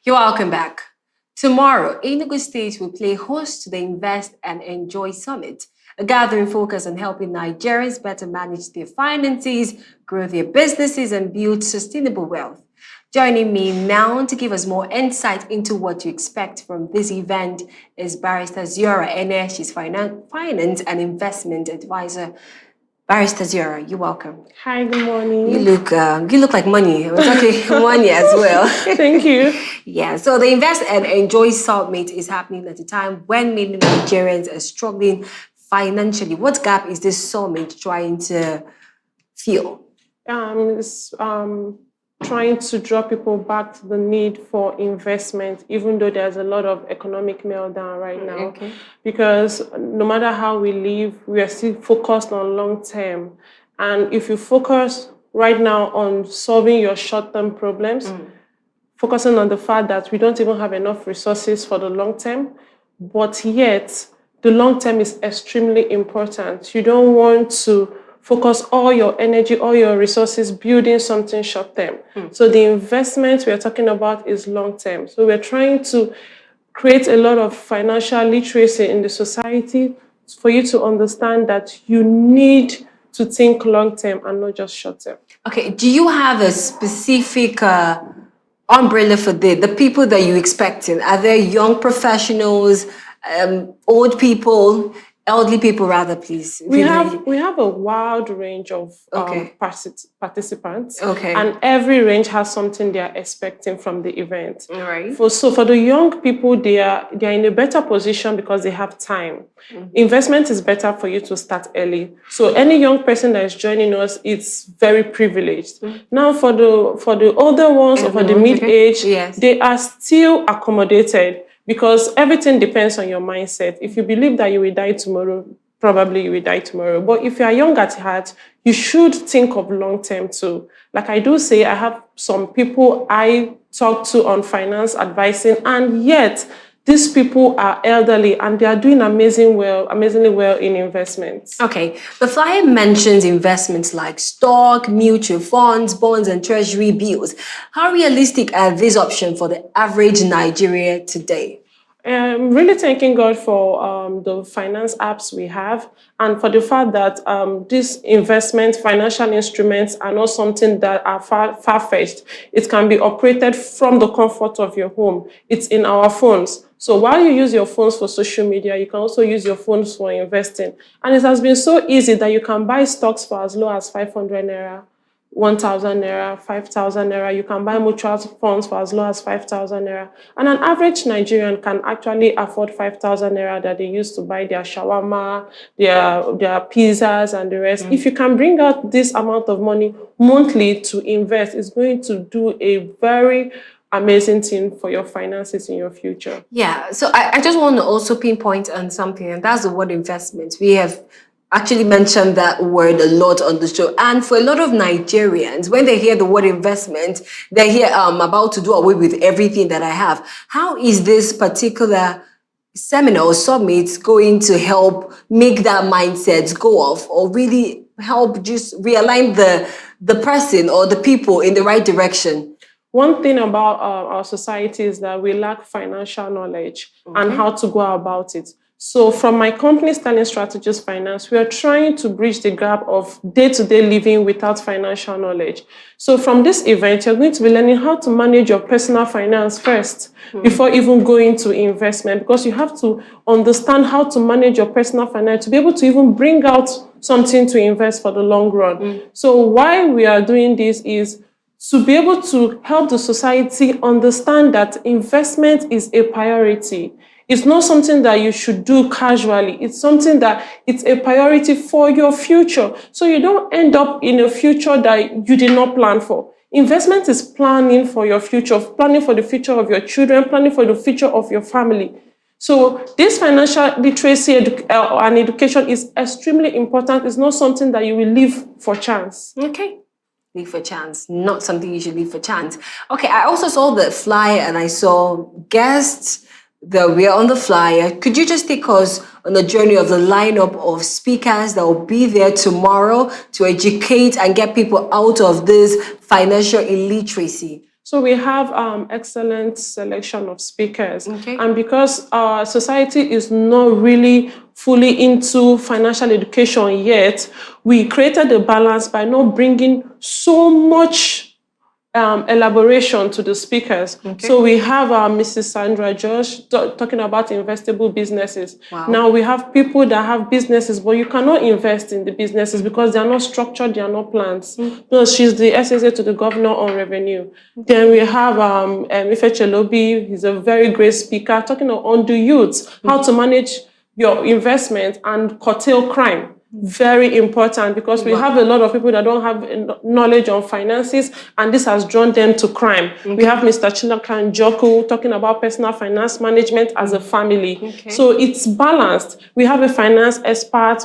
You're welcome back. Tomorrow, Enugu State will play host to the Invest and Enjoy Summit, a gathering focused on helping Nigerians better manage their finances, grow their businesses, and build sustainable wealth. Joining me now to give us more insight into what to expect from this event is Barrister Ziora Eneh. She's finance and investment advisor. Barrister Ziora, you're welcome. Hi, good morning. You look like money. We're talking money as well. Thank you. Yeah, so the Invest and Enjoy Summit is happening at a time when many Nigerians are struggling financially. What gap is this summit trying to fill? It's trying to draw people back to the need for investment, even though there's a lot of economic meltdown right now. Okay. Because no matter how we live, we are still focused on long term. And if you focus right now on solving your short-term problems, focusing on the fact that we don't even have enough resources for the long term, but yet the long term is extremely important. You don't want to focus all your energy, all your resources building something short term. So the investment we're talking about is long term. So we're trying to create a lot of financial literacy in the society for you to understand that you need to think long term and not just short term. Okay, do you have a specific umbrella for the people that you're expecting? Are there young professionals, old people, elderly people rather, please? We have a wide range of participants, and every range has something they are expecting from the event. All right. So for the young people, they are in a better position because they have time. Investment is better for you to start early. So any young person that is joining us, it's very privileged. Now for the older ones or for the mid-age, they are still accommodated, because everything depends on your mindset. If you believe that you will die tomorrow, probably you will die tomorrow. But if you are young at heart, you should think of long term too. Like I do say, I have some people I talk to on finance advising, and yet these people are elderly and they are doing amazingly well in investments. Okay, the flyer mentions investments like stock, mutual funds, bonds, and treasury bills. How realistic are these options for the average Nigerian today? I'm really thanking God for the finance apps we have, and for the fact that these investment financial instruments are not something that are far-fetched. It can be operated from the comfort of your home. It's in our phones. So while you use your phones for social media, you can also use your phones for investing. And it has been so easy that you can buy stocks for as low as 500 naira, 1,000 naira, 5,000 naira. You can buy mutual funds for as low as 5,000 naira. And an average Nigerian can actually afford 5,000 naira that they use to buy their shawarma, their pizzas, and the rest. If you can bring out this amount of money monthly to invest, it's going to do a very amazing thing for your finances in your future. Yeah, so I just want to also pinpoint on something, and that's the word investment. We have actually mentioned that word a lot on the show. And for a lot of Nigerians, when they hear the word investment, they hear, I'm about to do away with everything that I have. How is this particular seminar or summit going to help make that mindset go off, or really help just realign the person or the people in the right direction? One thing about our society is that we lack financial knowledge and how to go about it. So from my company, Standing Strategies Finance, we are trying to bridge the gap of day-to-day living without financial knowledge. So from this event, you're going to be learning how to manage your personal finance first before even going to investment, because you have to understand how to manage your personal finance to be able to even bring out something to invest for the long run. So why we are doing this is to be able to help the society understand that investment is a priority. It's not something that you should do casually. It's something that it's a priority for your future. So you don't end up in a future that you did not plan for. Investment is planning for your future, planning for the future of your children, planning for the future of your family. So this financial literacy and education is extremely important. It's not something that you will leave for chance. Okay. Leave for chance, not something you should leave for chance. Okay, I also saw the flyer and I saw guests that were on the flyer. Could you just take us on the journey of the lineup of speakers that will be there tomorrow to educate and get people out of this financial illiteracy? So we have excellent selection of speakers. Okay. And because our society is not really fully into financial education yet, we created a balance by not bringing so much elaboration to the speakers. Okay. So we have Mrs. Sandra Josh talking about investable businesses. Wow. Now we have people that have businesses, but you cannot invest in the businesses because they are not structured, they are not plans. No, she's the SSA to the governor on revenue. Then we have Ife Chelobi, he's a very great speaker, talking on the youth, how to manage your investment and curtail crime. Very important because we have a lot of people that don't have knowledge on finances, and this has drawn them to crime. We have Mr. Chilakan Joku talking about personal finance management as a family. So it's balanced. We have a finance expert,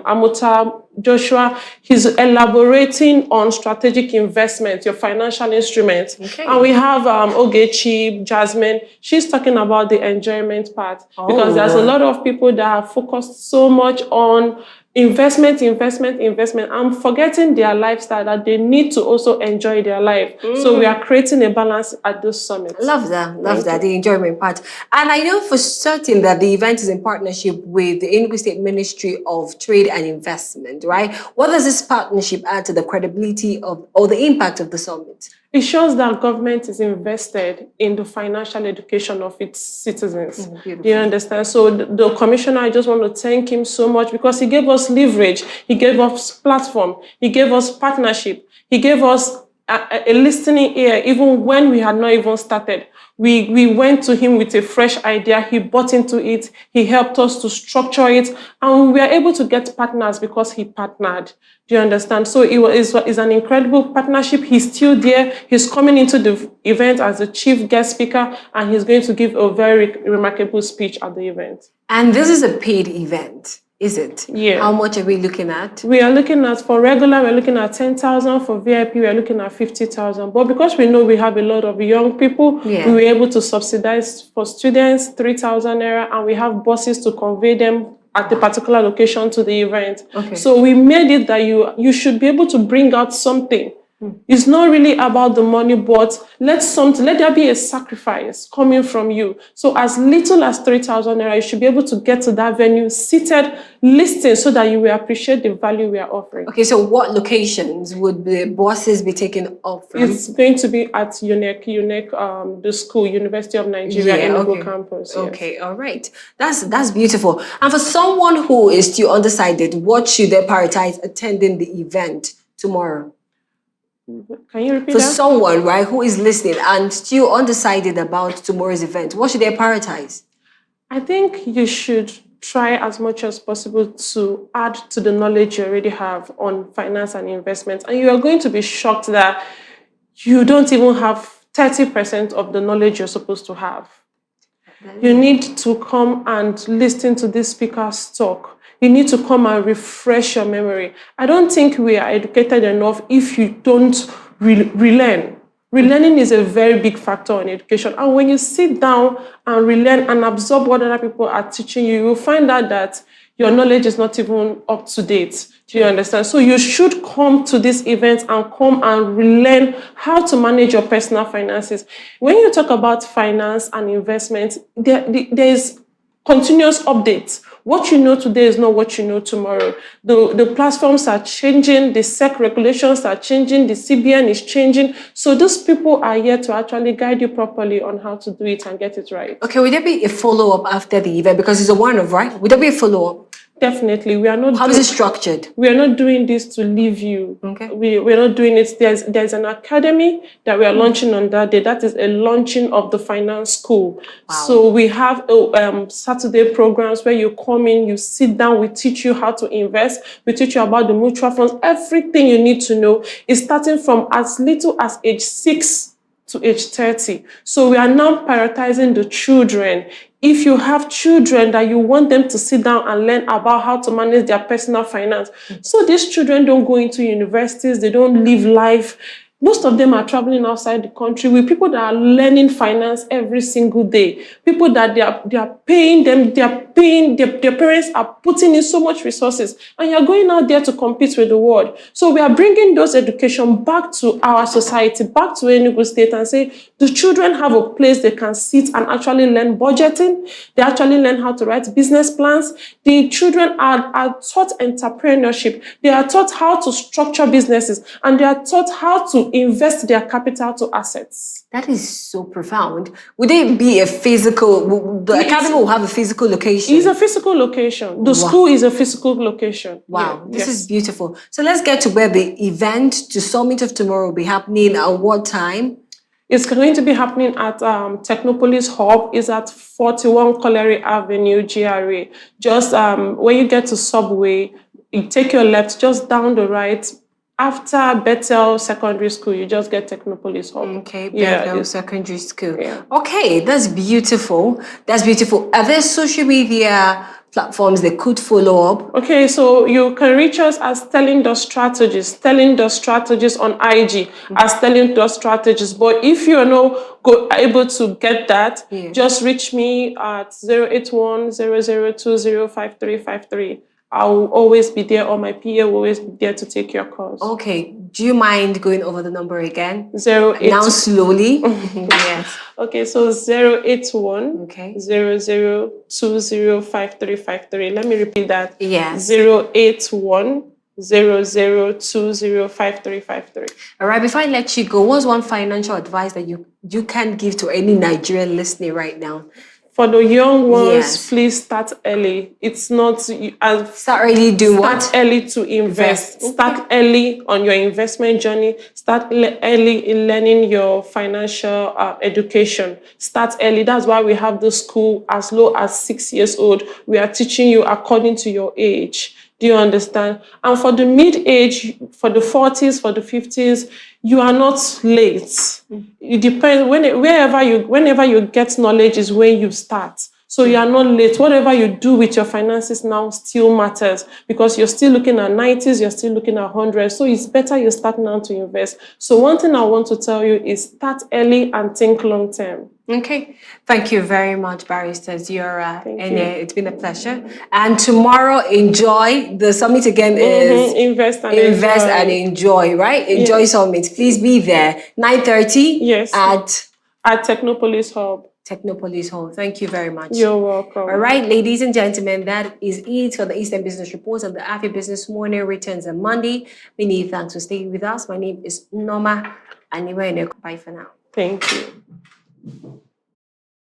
Amuta Joshua. He's elaborating on strategic investment, your financial instruments. And we have Ogechi Jasmine. She's talking about the enjoyment part because there's a lot of people that have focused so much on investment, and forgetting their lifestyle, that they need to also enjoy their life. So we are creating a balance at this summit. Love that, the enjoyment part. And I know for certain that the event is in partnership with the Enugu State Ministry of Trade and Investment, right? What does this partnership add to the credibility of, or the impact of the summit? It shows that government is invested in the financial education of its citizens. Do you understand? So the commissioner, I just want to thank him so much because he gave us leverage, he gave us platform, he gave us partnership, he gave us a listening ear even when we had not even started. We went to him with a fresh idea, he bought into it, he helped us to structure it, and we were able to get partners because he partnered. Do you understand? So it's an incredible partnership. He's still there. He's coming into the event as the chief guest speaker, and he's going to give a very remarkable speech at the event. And this is a paid event, is it? Yeah. How much are we looking at? We are looking at, for regular, we're looking at 10,000. For VIP, we're looking at 50,000. But because we know we have a lot of young people, we were able to subsidize for students 3,000 naira, and we have buses to convey them at the particular location to the event. So we made it that you should be able to bring out something. It's not really about the money, but let there be a sacrifice coming from you. So as little as 3,000 naira, you should be able to get to that venue seated, listening, so that you will appreciate the value we are offering. Okay, so what locations would the buses be taken up from? It's going to be at UNEC, the school, University of Nigeria, Enugu campus. Okay, all right. That's beautiful. And for someone who is still undecided, what should they prioritize attending the event tomorrow? Can you repeat that? For someone, right, who is listening and still undecided about tomorrow's event, what should they prioritize? I think you should try as much as possible to add to the knowledge you already have on finance and investment. And you are going to be shocked that you don't even have 30% of the knowledge you're supposed to have. You need to come and listen to this speaker's talk. You need to come and refresh your memory. I don't think we are educated enough if you don't relearn. Relearning is a very big factor in education. And when you sit down and relearn and absorb what other people are teaching you, you will find out that your knowledge is not even up to date. Do you understand? So you should come to this event and come and relearn how to manage your personal finances. When you talk about finance and investment, there is continuous updates. What you know today is not what you know tomorrow. The platforms are changing, the SEC regulations are changing, the CBN is changing. So those people are here to actually guide you properly on how to do it and get it right. Okay, will there be a follow-up after the event? Because it's a one-off, right? Will there be a follow-up? Definitely. We are not. How is it structured? We are not doing this to leave you. Okay. We're not doing it. There's an academy that we are launching on that day. That is a launching of the finance school. Wow. So we have Saturday programs where you come in, you sit down, we teach you how to invest, we teach you about the mutual funds. Everything you need to know is starting from as little as age 6 to age 30. So we are now prioritizing the children. If you have children that you want them to sit down and learn about how to manage their personal finance, so these children don't go into universities, they don't live life most of them are traveling outside the country with people that are learning finance every single day. People that they are paying them, their parents are putting in so much resources, and you're going out there to compete with the world. So we are bringing those education back to our society, back to Enugu State, and say the children have a place they can sit and actually learn budgeting. They actually learn how to write business plans. The children are taught entrepreneurship. They are taught how to structure businesses, and they are taught how to invest their capital to assets. That is so profound. Would it be a physical, the academy will have a physical location? It's a physical location. The school is a physical location. Wow, this is beautiful. So let's get to where the event, the Summit of Tomorrow, will be happening at what time? It's going to be happening at Technopolis Hub. It's at 41 Colliery Avenue, GRA. Just when you get to Subway, you take your left, just down the right. After Bethel Secondary School, you just get Technopolis Hub. Okay, Bethel Secondary School. Yeah. Okay, that's beautiful. That's beautiful. Are there social media platforms they could follow up? Okay, so you can reach us as Telling the Strategists on IG, as Telling the Strategists. But if you are not able to get that, just reach me at 081-0020-5353. I will always be there, or my PA will always be there to take your calls. Okay. Do you mind going over the number again? 08. Now slowly. Yes. Okay, so 081 Okay. 0020-5353. Let me repeat that. Yes. 081 0020-5353. All right, before I let you go, what's one financial advice that you can give to any Nigerian listening right now? For the young ones, please start early. It's not start early. Start early to invest. Start early on your investment journey. Start early in learning your financial education. Start early. That's why we have the school as low as 6 years old. We are teaching you according to your age. Do you understand? And for the mid-age, for the 40s, for the 50s, you are not late. It depends. Whenever you get knowledge is when you start. So you are not late. Whatever you do with your finances now still matters, because you're still looking at 90s, you're still looking at 100s. So it's better you start now to invest. So one thing I want to tell you is start early and think long term. Okay. Thank you very much, Barrister Ziora Eneh. It's been a pleasure. And tomorrow, enjoy. The summit again is Invest and enjoy, right? Enjoy Summit. Please be there. 9:30. Yes. At Technopolis Hub. Technopolis Hall. Thank you very much. You're welcome. All right, ladies and gentlemen, that is it for the Eastern Business Report, and the Afia Business Morning returns on Monday. Many thanks for staying with us. My name is Norma Aniwa. Bye for now. Thank you.